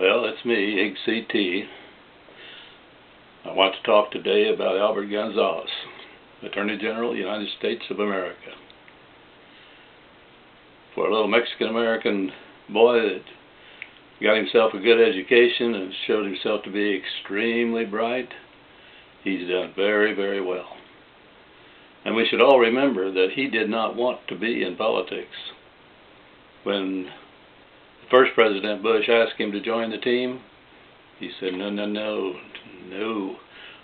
Well, it's me, Ig CT. I want to talk today about Albert Gonzales, Attorney General, United States of America. For a little Mexican-American boy that got himself a good education and showed himself to be extremely bright, he's done very, very well. And we should all remember that he did not want to be in politics. When the first President Bush asked him to join the team, he said, no,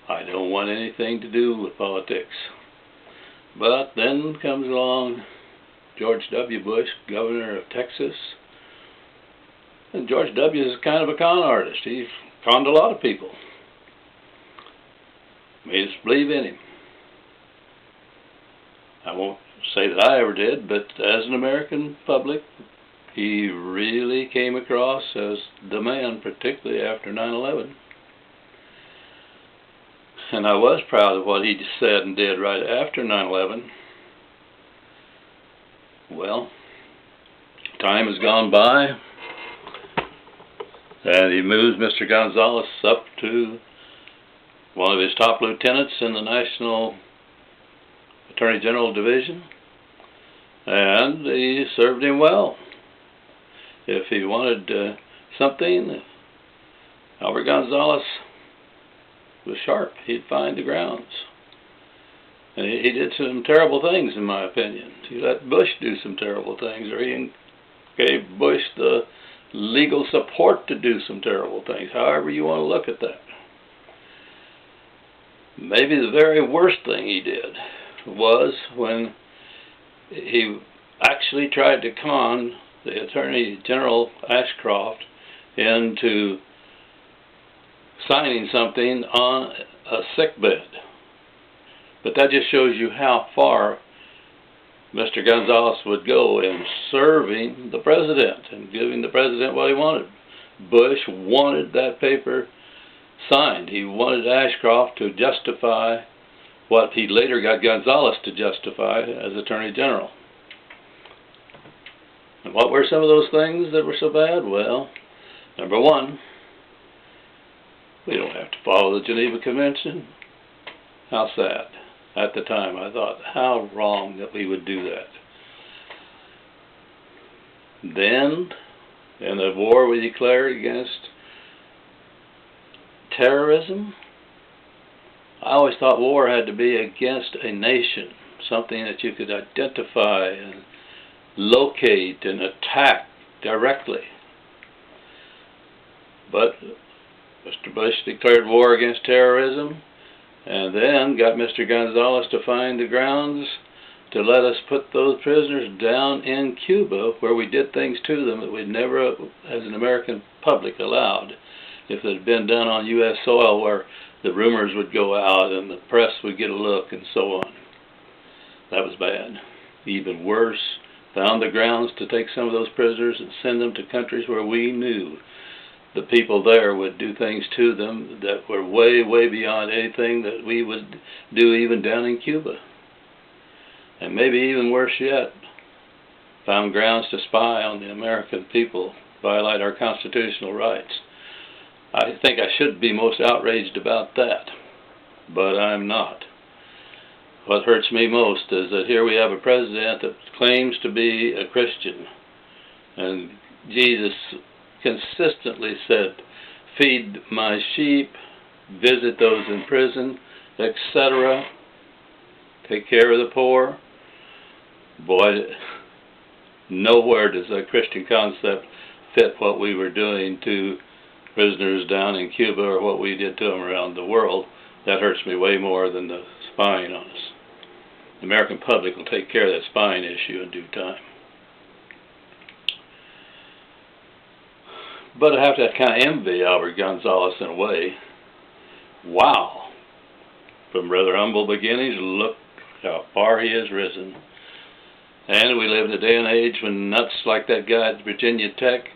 I don't want anything to do with politics. But then comes along George W. Bush, governor of Texas. And George W. is kind of a con artist. He's conned a lot of people. Made us believe in him. I won't say that I ever did, but as an American public, he really came across as the man, particularly after 9/11. And I was proud of what he said and did right after 9/11. Well, time has gone by, and he moves Mr. Gonzales up to one of his top lieutenants in the National Attorney General Division, and he served him well. If he wanted something, Albert Gonzales was sharp. He'd find the grounds. And he did some terrible things, in my opinion. He let Bush do some terrible things, or he gave Bush the legal support to do some terrible things, however you want to look at that. Maybe the very worst thing he did was when he actually tried to con the Attorney General Ashcroft into signing something on a sickbed. But that just shows you how far Mr. Gonzales would go in serving the president and giving the president what he wanted. Bush wanted that paper signed. He wanted Ashcroft to justify what he later got Gonzales to justify as Attorney General. And what were some of those things that were so bad? Well, number one, we don't have to follow the Geneva Convention. How sad. At the time, I thought, how wrong that we would do that. Then, in the war we declared against terrorism, I always thought war had to be against a nation, something that you could identify and locate and attack directly. But Mr. Bush declared war against terrorism, and then got Mr. Gonzales to find the grounds to let us put those prisoners down in Cuba, where we did things to them that we'd never, as an American public, allowed. If it had been done on U.S. soil, where the rumors would go out and the press would get a look and so on. That was bad. Even worse, found the grounds to take some of those prisoners and send them to countries where we knew the people there would do things to them that were way, way beyond anything that we would do even down in Cuba. And maybe even worse yet, found grounds to spy on the American people, violate our constitutional rights. I think I should be most outraged about that, but I'm not. What hurts me most is that here we have a president that claims to be a Christian, and Jesus consistently said, feed my sheep, visit those in prison, etc., take care of the poor. Boy, nowhere does that Christian concept fit what we were doing to prisoners down in Cuba or what we did to them around the world. That hurts me way more than the spying on us. The American public will take care of that spying issue in due time. But I have to kind of envy Albert Gonzales in a way. Wow. From rather humble beginnings, look how far he has risen. And we live in a day and age when nuts like that guy at Virginia Tech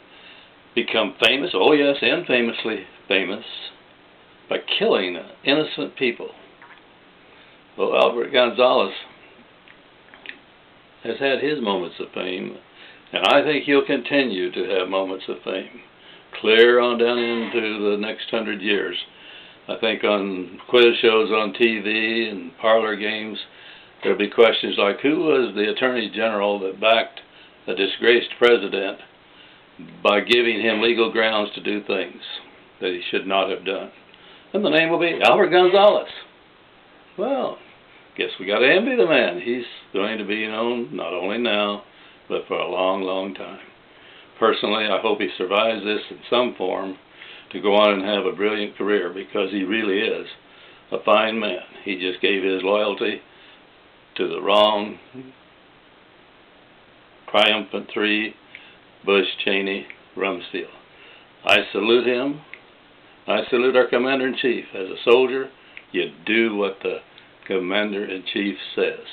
become famous, oh yes, infamously famous, by killing innocent people. Well, Albert Gonzales has had his moments of fame, and I think he'll continue to have moments of fame. clear on down into the next 100 years. I think on quiz shows on TV and parlor games, there'll be questions like, who was the Attorney General that backed a disgraced president by giving him legal grounds to do things that he should not have done? And the name will be Albert Gonzales. Well, guess we got to envy the man. He's going to be known not only now, but for a long, long time. Personally, I hope he survives this in some form to go on and have a brilliant career, because he really is a fine man. He just gave his loyalty to the wrong triumphant three, Bush, Cheney, Rumsfeld. I salute him. I salute our Commander-in-Chief. As a soldier, you do what the Commander-in-Chief says.